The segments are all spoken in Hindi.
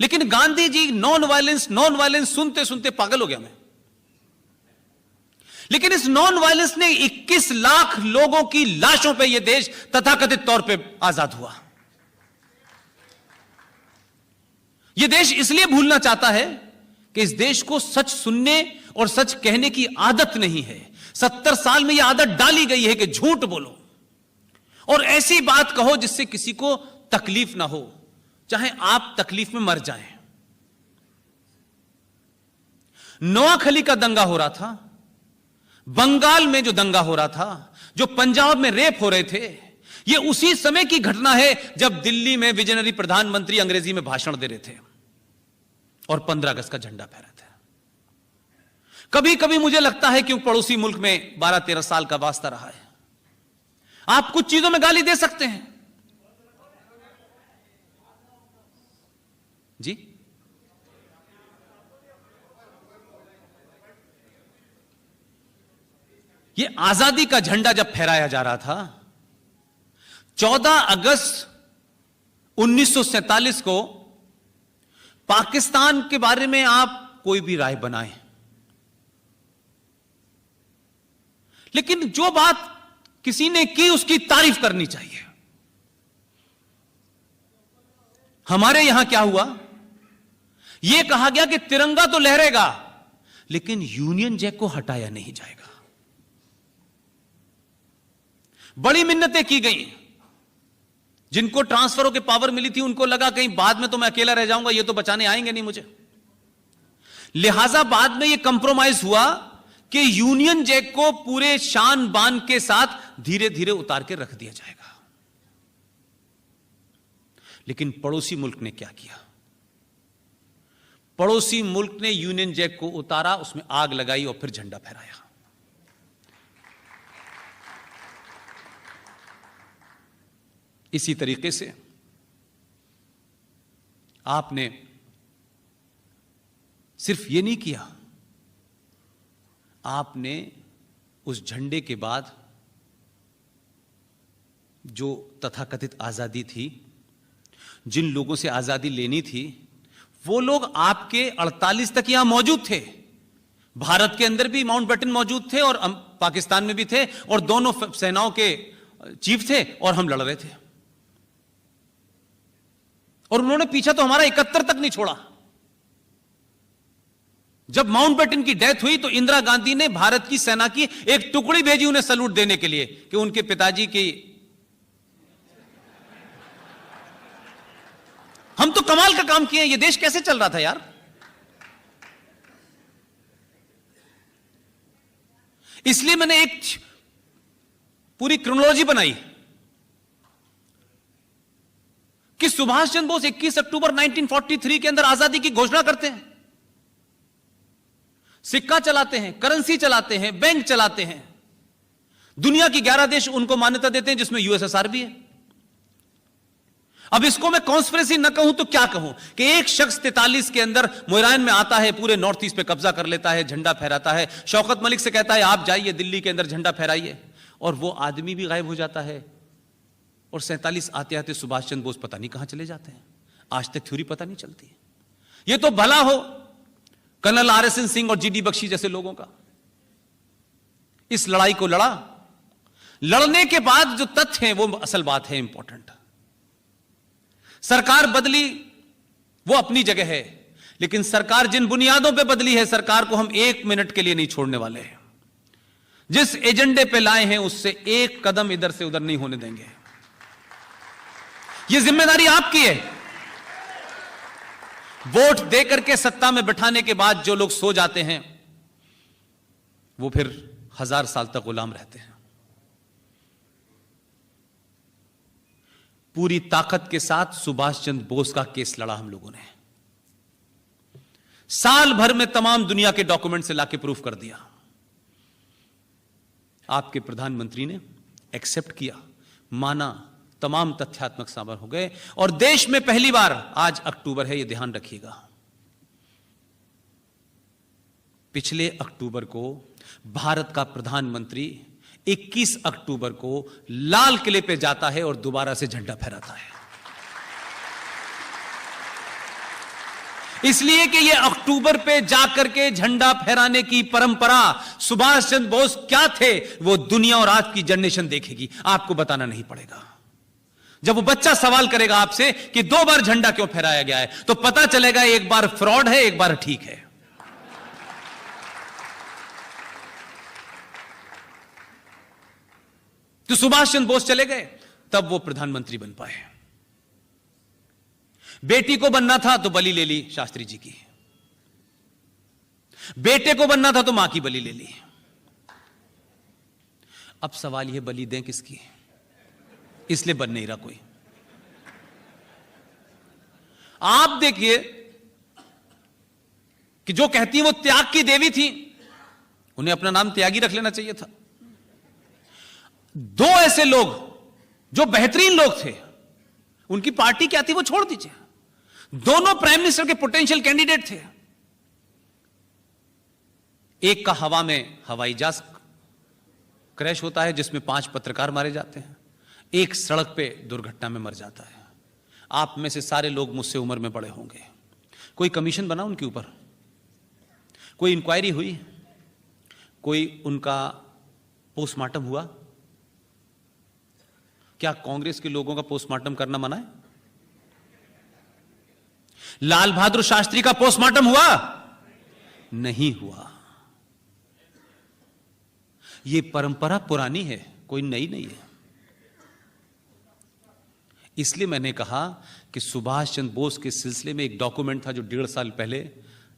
लेकिन गांधी जी नॉन वायलेंस सुनते सुनते पागल हो गया मैं। लेकिन इस नॉन वायलेंस ने 21 लाख लोगों की लाशों पे यह देश तथाकथित तौर पे आजाद हुआ। यह देश इसलिए भूलना चाहता है कि इस देश को सच सुनने और सच कहने की आदत नहीं है। 70 साल में यह आदत डाली गई है कि झूठ बोलो और ऐसी बात कहो जिससे किसी को तकलीफ ना हो, चाहे आप तकलीफ में मर जाएं। नोआखली का दंगा हो रहा था, बंगाल में जो दंगा हो रहा था, जो पंजाब में रेप हो रहे थे, यह उसी समय की घटना है जब दिल्ली में विजनरी प्रधानमंत्री अंग्रेजी में भाषण दे रहे थे और 15 अगस्त का झंडा फहरा था। कभी कभी मुझे लगता है कि पड़ोसी मुल्क में 12-13 साल का वास्ता रहा है। आप कुछ चीजों में गाली दे सकते हैं जी, यह आजादी का झंडा जब फहराया जा रहा था 14 अगस्त 1947 को, पाकिस्तान के बारे में आप कोई भी राय बनाएं, लेकिन जो बात किसी ने की उसकी तारीफ करनी चाहिए। हमारे यहां क्या हुआ, यह कहा गया कि तिरंगा तो लहरेगा लेकिन यूनियन जैक को हटाया नहीं जाएगा। बड़ी मिन्नतें की गई, जिनको ट्रांसफर के पावर मिली थी उनको लगा कहीं बाद में तो मैं अकेला रह जाऊंगा, ये तो बचाने आएंगे नहीं मुझे, लिहाजा बाद में यह कंप्रोमाइज हुआ कि यूनियन जैक को पूरे शान बान के साथ धीरे धीरे उतार के रख दिया जाएगा। लेकिन पड़ोसी मुल्क ने क्या किया, पड़ोसी मुल्क ने यूनियन जैक को उतारा, उसमें आग लगाई और फिर झंडा फहराया। इसी तरीके से आपने सिर्फ यह नहीं किया, आपने उस झंडे के बाद जो तथाकथित आजादी थी, जिन लोगों से आजादी लेनी थी, वो लोग आपके 48 तक यहां मौजूद थे। भारत के अंदर भी माउंटबेटन मौजूद थे और पाकिस्तान में भी थे, और दोनों सेनाओं के चीफ थे और हम लड़ रहे थे, और उन्होंने पीछा तो हमारा 71 तक नहीं छोड़ा। जब माउंटबेटन की डेथ हुई तो इंदिरा गांधी ने भारत की सेना की एक टुकड़ी भेजी उन्हें सैल्यूट देने के लिए कि उनके पिताजी की, हम तो कमाल का काम किए। ये देश कैसे चल रहा था यार। इसलिए मैंने एक पूरी क्रोनोलॉजी बनाई कि सुभाष चंद्र बोस 21 अक्टूबर 1943 के अंदर आजादी की घोषणा करते हैं, सिक्का चलाते हैं, करेंसी चलाते हैं, बैंक चलाते हैं, दुनिया की 11 देश उनको मान्यता देते हैं जिसमें यूएसएसआर भी है। अब इसको मैं कॉन्स्पिरेसी न कहूं तो क्या कहूं कि एक शख्स 43 के अंदर मोइरान में आता है, पूरे नॉर्थ ईस्ट पे कब्जा कर लेता है, झंडा फहराता है, शौकत मलिक से कहता है आप जाइए दिल्ली के अंदर झंडा फहराइए, और वो आदमी भी गायब हो जाता है। और 47 आते आते सुभाष चंद्र बोस पता नहीं कहां चले जाते हैं, आज तक थ्योरी पता नहीं चलती। ये तो भला हो कर्नल RSN सिंह और GD बख्शी जैसे लोगों का, इस लड़ाई को लड़ा, लड़ने के बाद जो तथ्य हैं वो असल बात है, इंपॉर्टेंट। सरकार बदली वो अपनी जगह है, लेकिन सरकार जिन बुनियादों पे बदली है, सरकार को हम 1 मिनट के लिए नहीं छोड़ने वाले हैं। जिस एजेंडे पे लाए हैं उससे एक कदम इधर से उधर नहीं होने देंगे। यह जिम्मेदारी आपकी है। वोट देकर के सत्ता में बिठाने के बाद जो लोग सो जाते हैं वो फिर 1000 साल तक गुलाम रहते हैं। पूरी ताकत के साथ सुभाष चंद्र बोस का केस लड़ा हम लोगों ने, साल भर में तमाम दुनिया के डॉक्यूमेंट से लाके प्रूफ कर दिया। आपके प्रधानमंत्री ने एक्सेप्ट किया, माना, तमाम तथ्यात्मक साबित हो गए, और देश में पहली बार, आज अक्टूबर है, यह ध्यान रखिएगा, पिछले अक्टूबर को भारत का प्रधानमंत्री 21 अक्टूबर को लाल किले पे जाता है और दोबारा से झंडा फहराता है। इसलिए कि ये अक्टूबर पे जाकर के झंडा फहराने की परंपरा, सुभाष चंद्र बोस क्या थे वो दुनिया और आज की जनरेशन देखेगी, आपको बताना नहीं पड़ेगा। जब वो बच्चा सवाल करेगा आपसे कि 2 बार झंडा क्यों फहराया गया है, तो पता चलेगा एक बार फ्रॉड है, एक बार ठीक है। तो सुभाष चंद्र बोस चले गए, तब वो प्रधानमंत्री बन पाए। बेटी को बनना था तो बलि ले ली शास्त्री जी की, बेटे को बनना था तो मां की बलि ले ली। अब सवाल यह बलि दें किसकी, इसलिए बन नहीं रहा कोई। आप देखिए कि जो कहती हैं वो त्याग की देवी थी, उन्हें अपना नाम त्यागी रख लेना चाहिए था। 2 ऐसे लोग जो बेहतरीन लोग थे, उनकी पार्टी क्या थी वो छोड़ दीजिए, दोनों प्राइम मिनिस्टर के पोटेंशियल कैंडिडेट थे। एक का हवा में हवाई जहाज क्रैश होता है जिसमें 5 पत्रकार मारे जाते हैं, एक सड़क पे दुर्घटना में मर जाता है। आप में से सारे लोग मुझसे उम्र में बड़े होंगे। कोई कमीशन बना उनके ऊपर, कोई इंक्वायरी हुई, कोई उनका पोस्टमार्टम हुआ? क्या कांग्रेस के लोगों का पोस्टमार्टम करना मना है? लाल बहादुर शास्त्री का पोस्टमार्टम हुआ? नहीं हुआ। यह परंपरा पुरानी है, कोई नई नहीं है। इसलिए मैंने कहा कि सुभाष चंद्र बोस के सिलसिले में एक डॉक्यूमेंट था जो 1.5 साल पहले,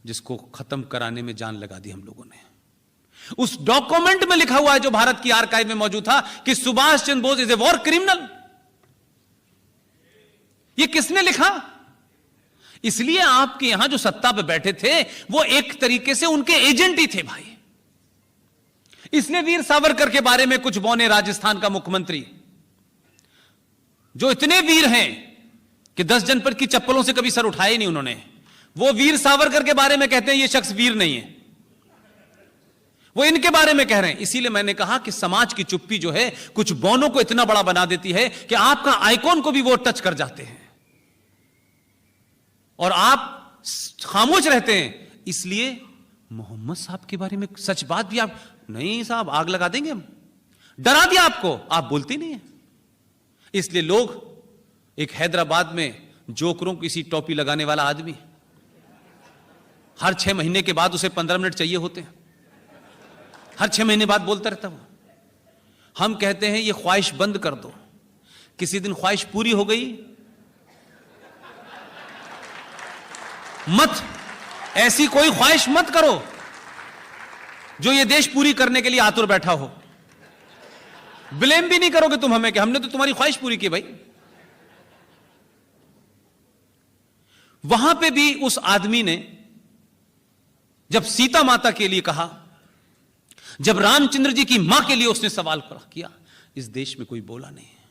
जिसको खत्म कराने में जान लगा दी हम लोगों ने। उस डॉक्यूमेंट में लिखा हुआ है, जो भारत की आर्काइव में मौजूद था, कि Subhash Chandra Bose is a war criminal. यह किसने लिखा? इसलिए आपके यहां जो सत्ता पे बैठे थे वो एक तरीके से उनके एजेंट ही थे भाई। इसलिए वीर सावरकर के बारे में कुछ बौने राजस्थान का मुख्यमंत्री, जो इतने वीर हैं कि 10 जनपद की चप्पलों से कभी सर उठाए नहीं उन्होंने, वो वीर सावरकर के बारे में कहते हैं ये शख्स वीर नहीं है, वो इनके बारे में कह रहे हैं। इसीलिए मैंने कहा कि समाज की चुप्पी जो है कुछ बौनों को इतना बड़ा बना देती है कि आपका आइकॉन को भी वो टच कर जाते हैं और आप खामोश रहते हैं। इसलिए मोहम्मद साहब के बारे में सच बात भी आप नहीं, साहब आग लगा देंगे हम, डरा दिया आपको, आप बोलते नहीं है। इसलिए लोग, एक हैदराबाद में जोकरों की सी टोपी लगाने वाला आदमी, हर 6 महीने के बाद उसे 15 मिनट चाहिए होते हैं, हर 6 महीने बाद बोलता रहता वो। हम कहते हैं ये ख्वाहिश बंद कर दो, किसी दिन ख्वाहिश पूरी हो गई मत, ऐसी कोई ख्वाहिश मत करो जो ये देश पूरी करने के लिए आतुर बैठा हो। ब्लेम भी नहीं करोगे तुम हमें कि हमने तो तुम्हारी ख्वाहिश पूरी की भाई। वहां पे भी उस आदमी ने जब सीता माता के लिए कहा, जब रामचंद्र जी की मां के लिए उसने सवाल किया, इस देश में कोई बोला नहीं है।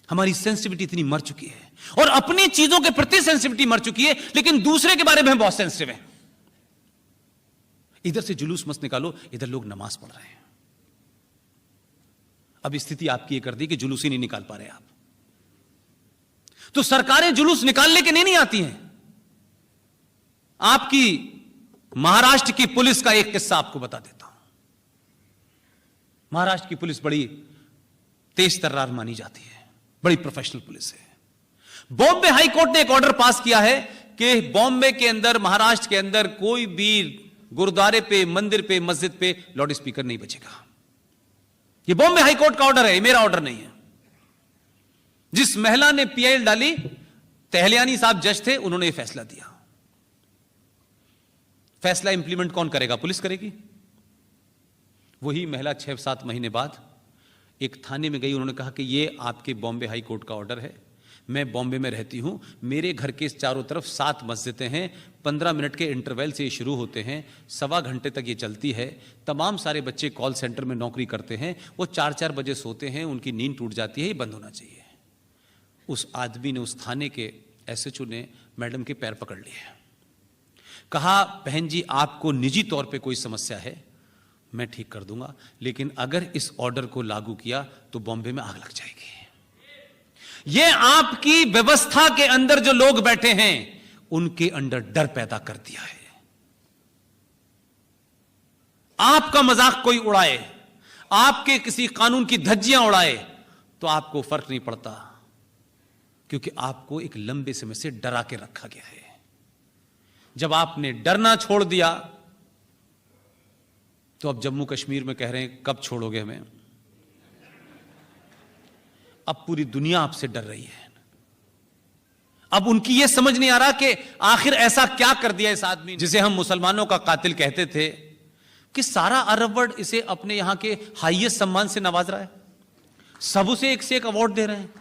हमारी सेंसिटिविटी इतनी मर चुकी है और अपनी चीजों के प्रति सेंसिटिविटी मर चुकी है, लेकिन दूसरे के बारे में हम बहुत सेंसिटिव हैं। इधर से जुलूस मत निकालो, इधर लोग नमाज पढ़ रहे हैं। अब स्थिति आपकी ये कर दी कि जुलूस ही नहीं निकाल पा रहे आप। तो सरकारें जुलूस निकालने के नहीं आती हैं। आपकी महाराष्ट्र की पुलिस का एक किस्सा आपको बता देता हूं। महाराष्ट्र की पुलिस बड़ी तेज तर्रार मानी जाती है, बड़ी प्रोफेशनल पुलिस है। बॉम्बे हाई कोर्ट ने एक ऑर्डर पास किया है कि बॉम्बे के अंदर, महाराष्ट्र के अंदर कोई भी गुरुद्वारे पे, मंदिर पे, मस्जिद पे लाउड स्पीकर नहीं बजेगा। ये बॉम्बे हाई कोर्ट का ऑर्डर है, ये मेरा ऑर्डर नहीं है। जिस महिला ने पीआईएल डाली, तहलियानी साहब जज थे, उन्होंने यह फैसला दिया। फैसला इंप्लीमेंट कौन करेगा? पुलिस करेगी। वही महिला 6-7 महीने बाद एक थाने में गई, उन्होंने कहा कि ये आपके बॉम्बे हाई कोर्ट का ऑर्डर है, मैं बॉम्बे में रहती हूं, मेरे घर के चारों तरफ 7 मस्जिदें हैं, 15 मिनट के इंटरवल से ये शुरू होते हैं, 1.25 घंटे तक ये चलती है। तमाम सारे बच्चे कॉल सेंटर में नौकरी करते हैं, वो 4-4 बजे सोते हैं, उनकी नींद टूट जाती है, ये बंद होना चाहिए। उस आदमी ने, उस थाने के एसएचओ ने मैडम के पैर पकड़ लिए, कहा बहन जी आपको निजी तौर पे कोई समस्या है, मैं ठीक कर दूंगा, लेकिन अगर इस ऑर्डर को लागू किया तो बॉम्बे में आग लग जाएगी। ये आपकी व्यवस्था के अंदर जो लोग बैठे हैं उनके अंदर डर पैदा कर दिया है। आपका मजाक कोई उड़ाए, आपके किसी कानून की धज्जियां उड़ाए, तो आपको फर्क नहीं पड़ता, क्योंकि आपको एक लंबे समय से डरा के रखा गया है। जब आपने डरना छोड़ दिया, तो अब जम्मू कश्मीर में कह रहे हैं कब छोड़ोगे हमें। अब पूरी दुनिया आपसे डर रही है। अब उनकी यह समझ नहीं आ रहा कि आखिर ऐसा क्या कर दिया इस आदमी, जिसे हम मुसलमानों का कातिल कहते थे, कि सारा अरब वर्ल्ड इसे अपने यहां के हाईएस्ट सम्मान से नवाज रहा है। सब उसे एक से एक अवार्ड दे रहे हैं।